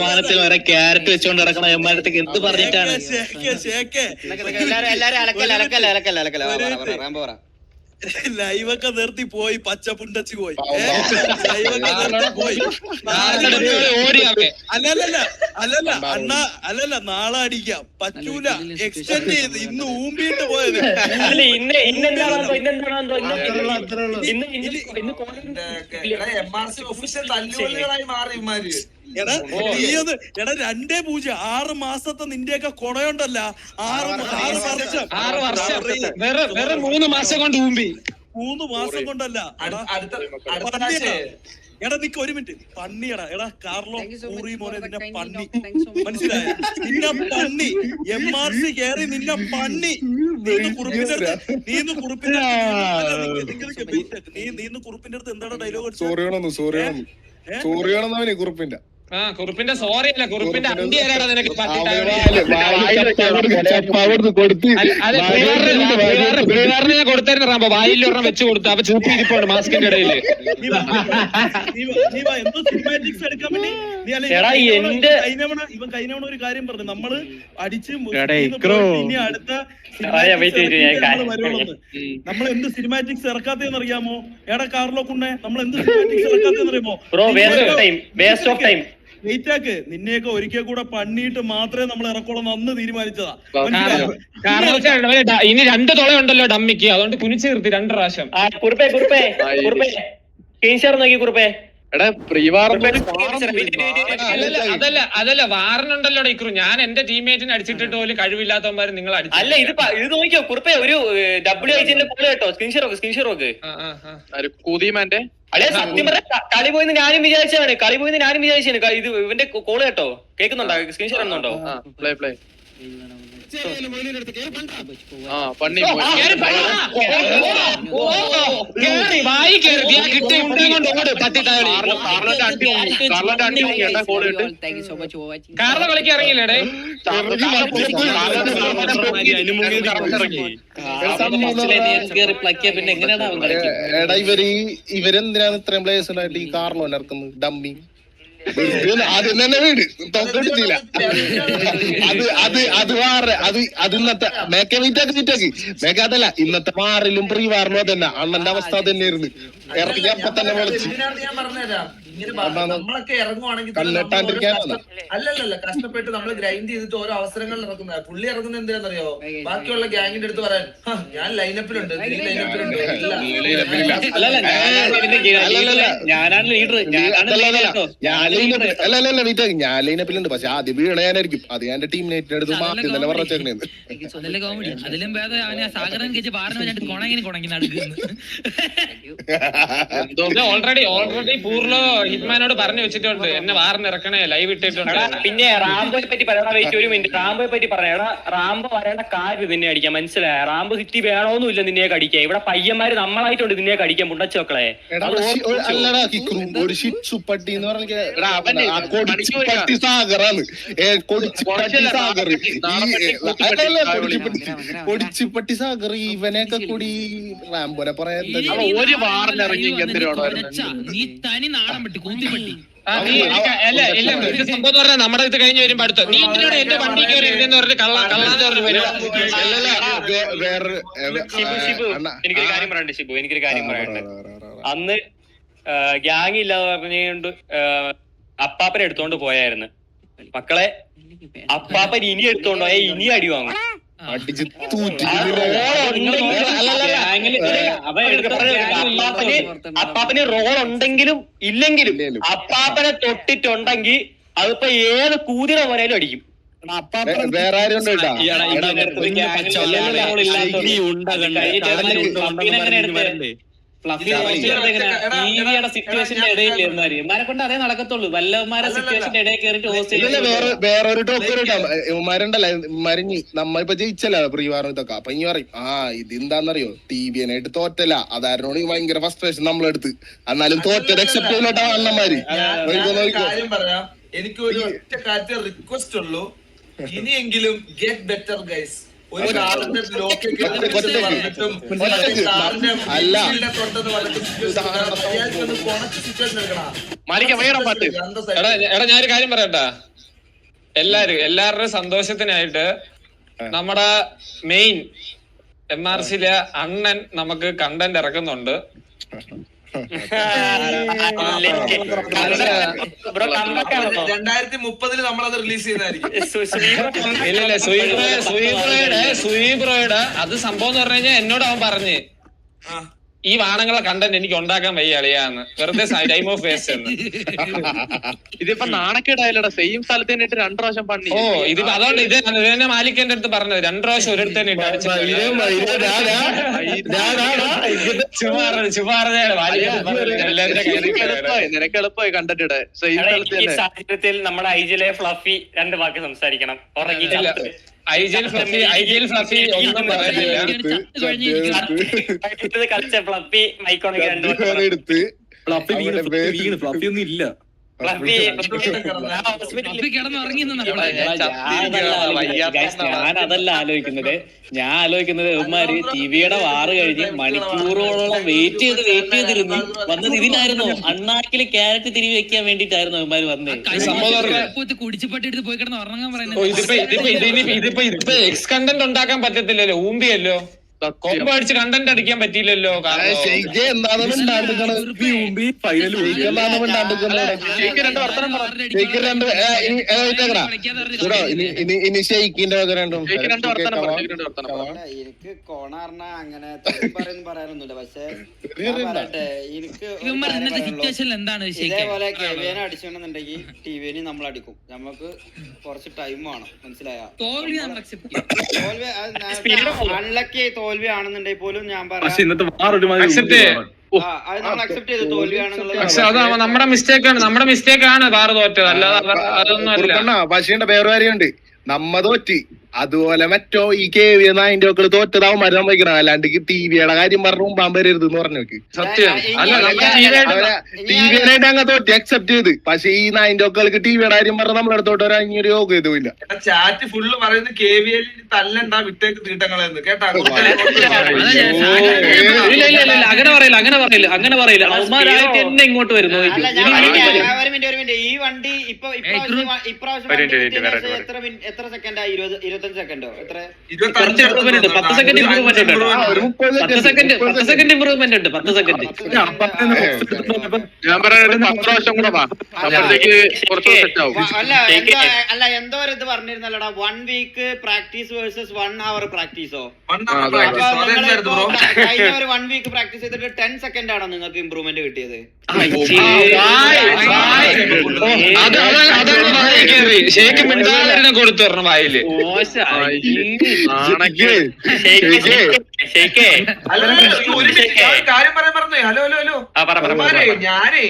മാനത്തിൽ വരെ ക്യാരറ്റ് വെച്ചോണ്ട് നടക്കണ എമ്മാനത്തേക്ക് എന്ത് പറഞ്ഞിട്ടാണ്? ലൈവൊക്കെ നിർത്തി പോയി, പച്ചപ്പുണ്ടച്ച് പോയി, ലൈവൊക്കെ നിർത്തി പോയി. അല്ലല്ല നാളെ അടിക്കാം, പറ്റൂല, എക്സ്റ്റെൻഡ് ചെയ്ത് ഇന്ന് ഊമ്പിട്ട് പോയത്. എടാ 2-0 6 മാസത്തെ നിന്റെയൊക്കെ കൊടയുണ്ടല്ല, 6 വർഷം, വെറും 3 മാസം കൊണ്ട് ഊമ്പി. 3 മാസം കൊണ്ടല്ല. എടാ നിക്ക് ഒരു മിനിറ്റ്, പന്നിയടാ. എടാ കാർലോ ഊറി മോനെ, നിന്നെ പന്നി, മനസ്സിലായ? നിന്നെ പന്നി, MRC കയറി നിന്നെ പന്നി. നീന്ന് കുറുപ്പിന്റെ അടുത്ത് എന്താണ് ഡയലോഗ്? സോറിയാണെന്നവനെ കുറുപ്പിന്റെ സോറി അല്ല, കുറുപ്പിന്റെ അണ്ടി ആരാടാ നിനക്ക് ഞാൻ കൊടുത്തായിരുന്നു റാമ്പോ, വായിലൊരെണ്ണം വെച്ച് കൊടുത്തു. അവ ചൂപ്പി ഇരിപ്പാണ് മാസ്കിന്റെ ഇടയില്. ഇവൻ കഴിഞ്ഞവണ ഒരു കാര്യം പറഞ്ഞു, നമ്മള് അടിച്ച് ഇനി അടുത്ത നമ്മൾ എന്ത് സിനിമാറ്റിക്സ് ഇറക്കാത്തേന്ന് അറിയാമോ? എടാ കാർലോ കുണ്ണെ, നമ്മൾ എന്ത് സിനിമാറ്റിക്സ് ഇറക്കാത്തേന്ന് അറിയാമോ? വെയിറ്റാക്ക്, നിന്നെയൊക്കെ ഒരിക്കൽ കൂടെ പണിയിട്ട് മാത്രമേ നമ്മൾ ഇറക്കോളം അന്ന് തീരുമാനിച്ചതാ. ഇനി 2 തുളയുണ്ടല്ലോ ഡമ്മിക്ക്, അതുകൊണ്ട് കുനിച്ചു നിർത്തി 2 പ്രാവശ്യം. അതല്ല വാറിനുണ്ടല്ലോ ഇക്രു. ഞാൻ എന്റെ ടീംമേറ്റിനെ അടിച്ചിട്ടിട്ട് പോലും കഴിവില്ലാത്തവന്മാര് നിങ്ങൾ അടിച്ചു. അല്ല ഇത് നോക്കിയോ കുറുപ്പേ, ഒരു WIGന്റെ പോലെ കേട്ടോ, സ്ക്രീൻഷോട്ട് കൂതിമാന്റെ. അല്ലെ സത്യം പറഞ്ഞ കളി പോയിന്ന് ഞാനും വിചാരിച്ചാണ്, ഇത് ഇവന്റെ കോള് കേട്ടോ. കേൾക്കുന്നുണ്ടോ? സ്ക്രീൻഷോട്ട് കാണുന്നുണ്ടോ? കാർലോ കളിക്ക് ഇറങ്ങിയില്ലേ? പിന്നെ എങ്ങനെയാണ് ഇവരെന്തിനാണ് ഇത്രയും പ്ലേയേഴ്സ് ഉണ്ടായിട്ട് ഈ കാർലോനെ ഇറക്കുന്നത്? ഡമ്മി ആദ്യം തന്നെ വീട് തൊക്കടിച്ചില്ല. അത് ഇന്നത്തെ മേക്കെ മേക്കെ അതല്ല, ഇന്നത്തെ വാറിലും പ്രീ വാറിലും അതന്നെ. അണ്ണന്റെ അവസ്ഥ തന്നെയായിരുന്നു. ഇറങ്ങിയപ്പോ തന്നെ വിളിച്ചു നമ്മളൊക്കെ ഇറങ്ങുവാണെങ്കിൽ അല്ലല്ല കഷ്ടപ്പെട്ട് നമ്മൾ ഗ്രൈൻഡ് ചെയ്തിട്ട് ഓരോ അവസരങ്ങളിൽ ഇറക്കുന്നത്. പുള്ളി ഇറങ്ങുന്നത് എന്തിനാണെന്നറിയോ? ബാക്കിയുള്ള ഗ്യാങ്ങിന്റെ അടുത്ത് പറയാൻ, ഞാൻ ലൈനപ്പിലുണ്ട്, ഞാൻ ലൈനപ്പിലുണ്ട്. പക്ഷെ ആദ്യം വീണയാനായിരിക്കും. അത് ഞാൻ ടീമിനേറ്റിന്റെ അടുത്ത് മാറ്റി തന്നെ പറഞ്ഞേക്കുന്നത്. ഓൾറെഡി പൂർണ്ണ ഹിറ്റ്മാനോട് പറഞ്ഞു വെച്ചിട്ടുണ്ട്, എന്നെ വാറിന് ഇറക്കണേ, ലൈവ് ഇട്ടിട്ടുണ്ട്. പിന്നെ റാംബോയെ പറ്റി പറയണ, വെയിറ്റ് ഒരു മിനിറ്റ്. റാംബോയെ പറ്റി പറയണ, റാംബോ വരേണ്ട കാര്യം നിന്നെ അടിക്കാൻ, മനസ്സിലായ? റാംബോ സിറ്റി വേണോന്നുമില്ല നിന്നെ കടിക്കാൻ. ഇവിടെ പയ്യന്മാര് നമ്മളായിട്ടുണ്ട് നിന്നെ കടിക്കാൻ, മുണ്ടച്ചോക്കളെ. അല്ലടാ ഒരു ഷിറ്റ്സു പട്ടി എന്ന് പറഞ്ഞ സാഗറാണ്. കൊടിച്ചിപ്പട്ടി സാഗർ ഇവനെയൊക്കെ കൂടി റാംബോനെ പറയാൻ ഒരു വാറിനിറങ്ങി നീ തനി നാടൻ പറ്റി കൂത്തിപ്പട്ടി. സംഭവം പറഞ്ഞാൽ നമ്മുടെ ഇത് കഴിഞ്ഞ് വരുമ്പോ അടുത്ത് നീ എന്തിനാണ് എന്റെ വണ്ടി കയറി എന്ന് പറഞ്ഞിട്ട് കള്ളാന്ന് പറഞ്ഞു വരും. എനിക്കൊരു കാര്യം പറയണ്ടേ അന്ന് ഗ്യാങ് ഇല്ലാതെ പറഞ്ഞുകൊണ്ട് അപ്പാപ്പനെ എടുത്തോണ്ട് പോയായിരുന്നു. മക്കളെ, അപ്പാപ്പൻ ഇനി എടുത്തോണ്ട് പോയാൽ ഇനി അടി വാങ്ങും. അപ്പാപ്പന് റോൾ ഉണ്ടെങ്കിലും ഇല്ലെങ്കിലും അപ്പാപ്പനെ തൊട്ടിട്ടുണ്ടെങ്കിൽ അതിപ്പോ ഏത് കൂതിര പോയാലും അടിക്കും. വേറെ ആരും സിറ്റുവേഷന്റെ ഇടയിൽ ഇവന്മാരെ കൊണ്ട് അതേ നടക്കത്തുള്ളൂ. വല്ലവന്മാരെ സിറ്റുവേഷന്റെ ഇടയിൽ കയറിട്ട് വേറൊരു ടോക്കറുണ്ടല്ല മരിഞ്ഞ് നമ്മളിപ്പോ ജയിച്ചല്ല പ്രീവാറിന് ഇതൊക്കെ. അപ്പൊ ഇനി പറയും ഇത് എന്താന്നറിയോ, TVനായിട്ട് തോറ്റല്ല, അതാരനോട് ഭയങ്കര ഫ്രസ്ട്രേഷൻ നമ്മളെടുത്ത്. എന്നാലും തോറ്റത് അക്സെപ്റ്റ് ചെയ്തിട്ടാ അണ്ണന്മാര്. കാര്യം പറയാം, എനിക്ക് ഒരു ഒറ്റ കാര്യത്തെ റിക്വസ്റ്റ് ഉള്ളൂ, ഇനിയെങ്കിലും ഗെറ്റ് ബെറ്റർ ഗൈസ്. ഒരു കാറിന്റെ ഞാനൊരു കാര്യം പറയട്ടാ, എല്ലാവരുടെയും സന്തോഷത്തിനായിട്ട് നമ്മുടെ മെയിൻ MRCയിലെ അണ്ണൻ നമുക്ക് കണ്ടന്റ് ഇറക്കുന്നുണ്ട്. ബ്രോ കമ്പൊക്കെ 2030 നമ്മളത് റിലീസ് ചെയ്യുന്നതായിരിക്കും. ഇല്ല സുയിബ്രോയുടെ അത് സംഭവം എന്ന് പറഞ്ഞു കഴിഞ്ഞാൽ എന്നോട് അവൻ പറഞ്ഞ് ഈ വാണങ്ങളെ കണ്ടന്റ് എനിക്ക് ഉണ്ടാക്കാൻ വയ്യ അളിയാന്ന്, വെറുതെ ടൈം ഓഫ് വേസ്റ്റ് എന്ന്. ഇതിപ്പോ നാണക്കേടായാലടാ, സെയിം സ്ഥലത്ത് തന്നെ 2 പ്രാവശ്യം പണി. ഓ ഇതിപ്പോ അതുകൊണ്ട് ഇത് തന്നെ മാലിക്കന്റെ അടുത്ത് പറഞ്ഞത് 2 പ്രാവശ്യം ഒരിടത്ത് തന്നെ നിനക്ക് എളുപ്പമായി കണ്ടന്റ് ഇടാൻ. സെയിം സ്ഥലത്ത് ഈ തന്നെ. സാഹചര്യത്തിൽ നമ്മുടെ ഐജിലെ ഫ്ലഫി 2 വാക്ക് സംസാരിക്കണം. ഐജിഎൽ ഫ്ലഫി ഒന്നും പറയുന്നില്ല. കളിച്ച ഫ്ലഫി മൈക്കോണിക്ക് 2 ഫ്ലഫി ഒന്നും ഇല്ല. ഞാനതല്ല ആലോചിക്കുന്നത്. ഞാൻ ആലോചിക്കുന്നത് ഇവന്മാര് ടിവിയുടെ വാറ് കഴിഞ്ഞ് മണിക്കൂറോളം വെയിറ്റ് ചെയ്തിരുന്നു വന്നത് ഇതിനായിരുന്നു. അണ്ണാക്കില് ക്യാരറ്റ് തിരികെ വെക്കാൻ വേണ്ടിട്ടായിരുന്നു ഇവന്മാര് വന്നത്. കുടിച്ചുപട്ടെടുത്ത് പോയി കിടന്ന് ഉറങ്ങാൻ പറയുന്നത്. ഇതിപ്പോ എക്സ് കണ്ടന്റ് ഉണ്ടാക്കാൻ പറ്റത്തില്ലല്ലോ, ഊമ്പിയല്ലോ. കൊമ്പ് അടിച്ച് കണ്ടന്റ് അടിക്കാൻ പറ്റിയില്ലല്ലോ. എനിക്ക് കോണാറിന അങ്ങനെ പറയാനൊന്നുമില്ല. പക്ഷെ എനിക്ക് ഇതേപോലെ കെവിനെ അടിച്ചോണ്ടെന്നുണ്ടെങ്കിൽ ടിവിനെ നമ്മൾ അടിക്കും. നമുക്ക് കുറച്ച് ടൈം വേണം, മനസ്സിലായ? തോൽവി അൺലക്കി തോൽവി ആണെന്നുണ്ടെങ്കിൽ പോലും ഞാൻ പറയാം അക്സെപ്റ്റ് ചെയ്തു തോൽവിയാണെന്നുള്ളത്. നമ്മുടെ മിസ്റ്റേക്ക് ആണ് കാറ് തോറ്റത്, അല്ലാതെ അതൊന്നും അല്ല. പക്ഷേ വേറെ കാര്യമുണ്ട്, നമ്മ തോറ്റ് അതുപോലെ മറ്റോ ഈ KV അതിന്റെ ഒക്കെ തോറ്റതാവും മരം വയ്ക്കണം. അല്ലാണ്ട് ടിവിയുടെ കാര്യം പറഞ്ഞു മുമ്പാൻ വരരുത് എന്ന് പറഞ്ഞോക്ക്. സത്യം അല്ല, ടിവിയായിട്ട് അങ്ങ് തോറ്റ് അക്സെപ്റ്റ് ചെയ്ത്. പക്ഷെ ഈ 9 ഒക്കെൾക്ക് ടിവിയുടെ കാര്യം പറഞ്ഞ നമ്മളെടുത്തോട്ട് ഒരു യോഗ്യതയില്ല. ചാറ്റ് ഫുള്ള് പറയുന്നത് KVL തല്ലണ്ടാ വിട്ടേക്ക് തീട്ടങ്ങളെന്ന് കേട്ടാ. അങ്ങനെ പറയില്ല അവന്മാരായിട്ട് എന്നെ ഇങ്ങോട്ട് വരുന്നു. ഒരു മിനിറ്റ് ഈ വണ്ടി ഇപ്രാവശ്യം എത്ര സെക്കൻഡായി? 25 സെക്കൻഡോ? എത്ര? 10 സെക്കൻഡ് ഇമ്പ്രൂവ്മെന്റ് ഉണ്ട്. 10 സെക്കൻഡ് ഇമ്പ്രൂവ്മെന്റ് ഉണ്ട്. 10 സെക്കൻഡ്. ഞാൻ പറയുന്നത് 10 പ്രാവശ്യം കൂടെ വാ, അപ്പോഴത്തേക്ക് കുറച്ച് സെറ്റ് ആവും. അല്ല എന്തോ ഒരു ഇത് പറഞ്ഞിരുന്നല്ലോടാ, 1 വീക്ക് പ്രാക്ടീസ് വേഴ്സസ് 1 hour പ്രാക്ടീസോ? കഴിഞ്ഞ ഒരു 1 വീക്ക് പ്രാക്ടീസ് ചെയ്തിട്ട് 10 സെക്കൻഡ് ആണോ നിങ്ങൾക്ക് ഇമ്പ്രൂവ്മെന്റ് കിട്ടിയത്? ശരിക്കും മിണ്ടാതിരുന്ന് കൊടുത്തു പറഞ്ഞു വായില്. കാര്യം പറയാൻ പറഞ്ഞു. ഹലോ ഞാനേ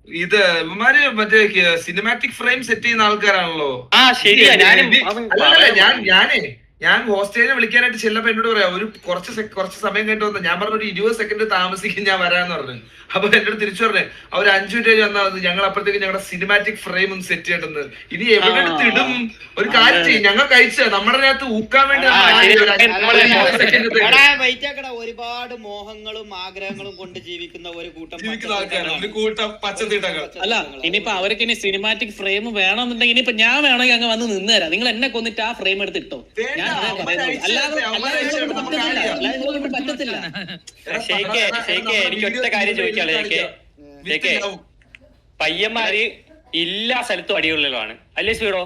ഇത് ഇവന്മാര് മറ്റേ സിനിമാറ്റിക് ഫ്രെയിം സെറ്റ് ചെയ്യുന്ന ആൾക്കാരാണല്ലോ. ഞാൻ ഹോസ്റ്റലിനെ വിളിക്കാനായിട്ട് ചെല്ലപ്പോ എന്നോട് പറയാം ഒരു കുറച്ച് സമയം കഴിഞ്ഞിട്ട് വന്നു. ഞാൻ പറഞ്ഞു ഒരു 20 സെക്കൻഡ് താമസിക്കും ഞാൻ വരാന്ന് പറഞ്ഞു. അപ്പൊ എന്നോട് തിരിച്ചു പറഞ്ഞു അവർ 5 മിനിറ്റ് വന്നാൽ ഞങ്ങൾ അപ്പഴത്തേക്ക് ഞങ്ങളുടെ സിനിമാറ്റിക് ഫ്രെയിം ഒന്ന് സെറ്റ് ചെയ്തിട്ടുണ്ട്. ഇനി എവിടെ എടുത്തിടും? ഒരു കാര്യം ചെയ്യും, ഞങ്ങൾ കഴിച്ച നമ്മുടെ അകത്ത് ഊക്കാൻ വേണ്ടി ഒരുപാട് മോഹങ്ങളും ആഗ്രഹങ്ങളും കൊണ്ട് ജീവിക്കുന്ന ഒരു കൂട്ടം പച്ചത്തീട്ടങ്ങൾ. അല്ല ഇനിയിപ്പോ അവർക്ക് ഇനി സിനിമാറ്റിക് ഫ്രെയിം വേണമെന്നുണ്ടെങ്കിൽ ഇനിയിപ്പോ ഞാൻ വേണമെങ്കിൽ അങ്ങ് വന്ന് നിന്ന് തരാം. നിങ്ങൾ എന്നെ കൊന്നിട്ട് ആ ഫ്രെയിം എടുത്തിട്ടോ. ഞാൻ പറ്റത്തില്ല. എനിക്ക് ഒറ്റ കാര്യം ചോദിക്കാനുള്ളത്, പയ്യന്മാര് എല്ലാ സ്ഥലത്തും അടിയുള്ളതാണ് അല്ലേ സ്പീഡോ?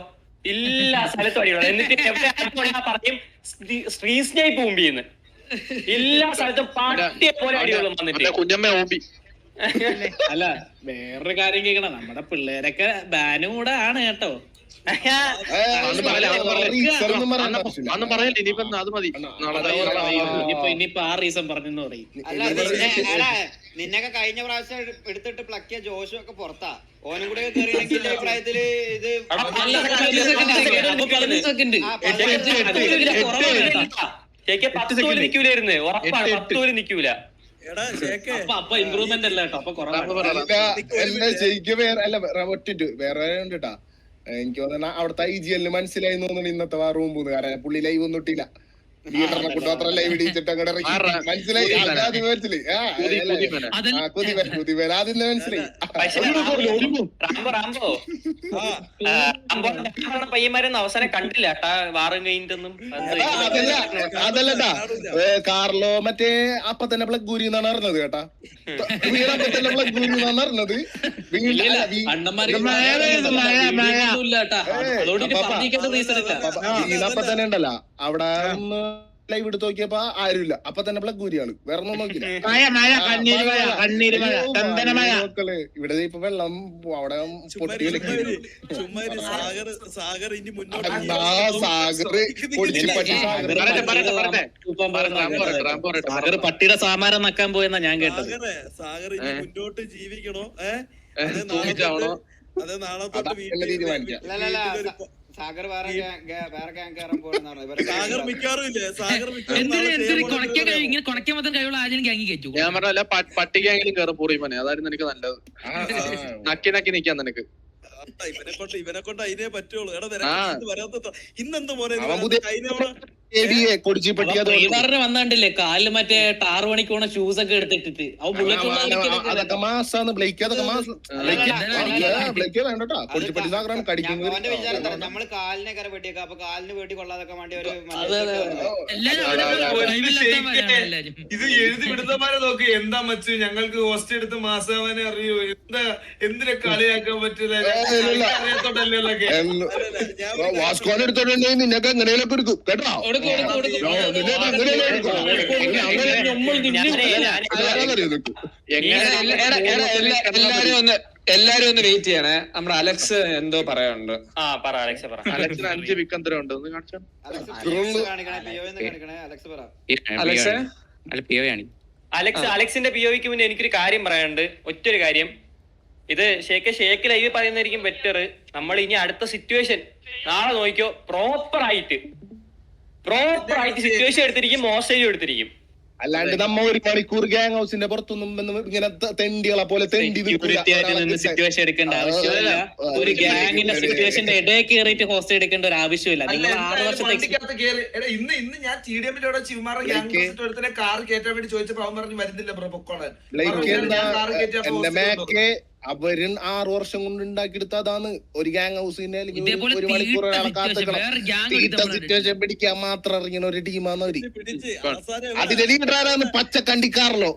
എല്ലാ സ്ഥലത്തും അടിയുള്ളത്. എന്നിട്ട് പറയും സ്ക്രീൻ സ്നൈപ്പ് മുമ്പ് ചെയ്യുന്നു. എല്ലാ സ്ഥലത്തും പാട്ടിയെ പോലെ അടികളും വന്നിട്ട് കുഞ്ഞമ്മ ഓമ്പി. അല്ല വേറൊരു കാര്യം കേൾക്കണം, നമ്മുടെ പിള്ളേരൊക്കെ ബാനും കൂടെ ആണ് കേട്ടോ. ഇനിയിപ്പോ ആ റീസൺ പറഞ്ഞെന്ന് പറയും. നിന്നൊക്കെ കഴിഞ്ഞ പ്രാവശ്യം എടുത്തിട്ട് പ്ലക്കിയ ജോഷും ഒക്കെ പുറത്താ. ഓനും കൂടെ കേറിയില്ലെങ്കിൽ ഈ പ്രായത്തില് ഇത് 15 സെക്കൻഡ് നിക്കൂലായിരുന്നു. ഉറപ്പാണ് 10 പോലും നിക്കൂല. അപ്പൊ ഇമ്പ്രൂവ്മെന്റ് അല്ല കേട്ടോ, അപ്പൊ കുറവാണ്. വേറെ ഉണ്ട് കേട്ടാ. എനിക്ക് തോന്നുന്ന അവിടുത്തെ IGL മനസ്സിലായി തോന്നുന്നു ഇന്നത്തെ റൂം പോകുന്നത്. കാരണം പുള്ളി ലൈവ് ഒന്നും ഇട്ടില്ല. ലീഡറിനെ കൊണ്ട് മാത്രം ലൈവ് ഇടിച്ചിട്ട് അങ്ങോട്ട് ഇറക്കി. മനസ്സിലായി ആദ്യം മനസ്സിലായി. കുതിമേന ആദ്യം മനസ്സിലായി. പക്ഷേ റാംബോ പയ്യന്മാരൊന്നും അവസാനം കണ്ടില്ല കേട്ടാ, വാറും കഴിഞ്ഞിട്ടൊന്നും. അതല്ലട്ടാ, കാർലോ മറ്റേ അപ്പൊ തന്നെ പ്ലഗ് ഗുരി എന്നാണ് അറിഞ്ഞത് കേട്ടാ. വീടപ്പൊ തന്നെ പ്ലഗ് ഗുരി എന്നാണ് അറിഞ്ഞത്. വീണപ്പൊ തന്നെ ഉണ്ടല്ലോ അവിടെ ലൈവ് എടുത്ത് നോക്കിയപ്പോ ആരുമില്ല. അപ്പൊ തന്നെ പ്ലഗ് ഗുരിയാണ്, വേറെ ഒന്നും നോക്കില്ല. ഇവിടെ ഇപ്പൊ വെള്ളം അവിടെ പൊട്ടി സാഗർ ഇനി സാഗർ പട്ടിയുടെ സാമാനം നക്കാൻ പോയെന്നാ ഞാൻ കേട്ടത്. സാഗർ ഇനി മുന്നോട്ട് ജീവിക്കണോ? അതെ നാളെ തൊട്ട് സാഗർ വേറെ ഗ്യാങ് കയറാൻ പോകുന്നതാണ്. സാഗർ മിക്കാറും ഇല്ലേ? സാഗർ ഇങ്ങനെ കൊണക്കാൻ മാത്രം കഴിവുള്ള ആരും ഗ്യാങ്ങി കയറ്റു. ഞാൻ പറഞ്ഞല്ല പട്ടികയെങ്കിലും കയറും പൂറിമനെ, അതായിരുന്നു എനിക്ക് നല്ലത്. നക്കി നിക്കാൻ നിനക്ക്. ഇവനെ കൊണ്ട് അതിനെ പറ്റുള്ളൂ. വരാത്ത ഇന്നെന്ത് മോനെ ശ്രീവാറിന് വന്നിട്ടില്ലേ കാലില് മറ്റേ ടാറ് മണിക്കോണ ഷൂസ് ഒക്കെ എടുത്തിട്ടിട്ട് അതൊക്കെ മാസാണ് ബ്ലേക്ക്. അതൊക്കെ മാസം ബ്ലേക്ക് വേണ്ടട്ടാ. കൊടിച്ചിപ്പട്ടി സാഗറാണ് കടിക്കുന്നത്. നമ്മള് കാലിനെ കര വെട്ടിയേക്കാം, അപ്പൊ കാലിന് വേണ്ടി കൊള്ളാതൊക്കെ വേണ്ടി ഒരു ഇത് എഴുതി വിടുന്നമാരെ നോക്ക്. എന്താ മച്ചു ഞങ്ങൾക്ക് ഹോസ്റ്റ് എടുത്ത് മാസാവനെ അറിയോ? എന്താ എന്തിനെ കളിയാക്കാൻ പറ്റില്ല? വാസ്കോൻ എടുത്തോണ്ടെങ്കിൽ നിന്നൊക്കെ എങ്ങനെയൊക്കെ എടുക്കും കേട്ടോ. എല്ലാരും ഒന്ന് വെയിറ്റ് ചെയ്യണേ. നമ്മുടെ അലക്സ് എന്തോ പറയാനുണ്ട്. അലക്സിന് 5 വിക്കന്തരം ഉണ്ട്, ഒന്ന് കാണിച്ചാ. അലക്സിന്റെ പിഒവിക്ക് മുന്നേ എനിക്കൊരു കാര്യം പറയാനുണ്ട്. ഒറ്റൊരു കാര്യം, ഇത് ഷേക്ക് ലൈവ് പറയുന്നതായിരിക്കും ബെറ്റർ. നമ്മൾ ഇനി അടുത്ത സിറ്റുവേഷൻ നാളെ നോക്കിയോ, പ്രോപ്പർ ആയിട്ട് സിറ്റുവേഷൻ എടുത്തിരിക്കും, മോസ്റ്റേജും എടുത്തിരിക്കും. അല്ലാണ്ട് നമ്മ 1 മണിക്കൂർ ഗ്യാങ് ഹൗസിന്റെ പുറത്തൊന്നും ഇങ്ങനെ തെണ്ടികളെ പോലെ തെണ്ടി സിറ്റുവേഷൻ എടുക്കേണ്ട ആവശ്യമില്ല. ഒരു ഗ്യാങ്ങിന്റെ സിറ്റുവേഷന്റെ ഇടയിൽ കയറിയിട്ട് ഹോസ്റ്റ് എടുക്കേണ്ട ഒരു ആവശ്യമില്ല. നിങ്ങൾ 6 വർഷത്തെ ഇന്ന് ഞാൻ TDM-ന്റെ ചിവമാരുടെ ഗ്യാങ് കാർ കയറ്റാൻ വേണ്ടി ചോദിച്ചപ്പോ അവൻ പറഞ്ഞു വരുന്നില്ല ബ്രോ പൊക്കോളാൻ. അവര് 6 വർഷം കൊണ്ട് ഉണ്ടാക്കിയെടുത്ത അതാണ് ഒരു ഗ്യാങ് ഹൗസിനെ. അല്ലെങ്കിൽ 1 മണിക്കൂർ ഒരാളെ കാത്തുക്കണം. സിറ്റുവേഷൻ പിടിക്കാൻ മാത്രം ഇറങ്ങിയ ഒരു ടീമാന്ന് അവര്. അതിലെ ലീഡറാണ് പച്ചക്കണ്ടിക്കാറല്ലോ.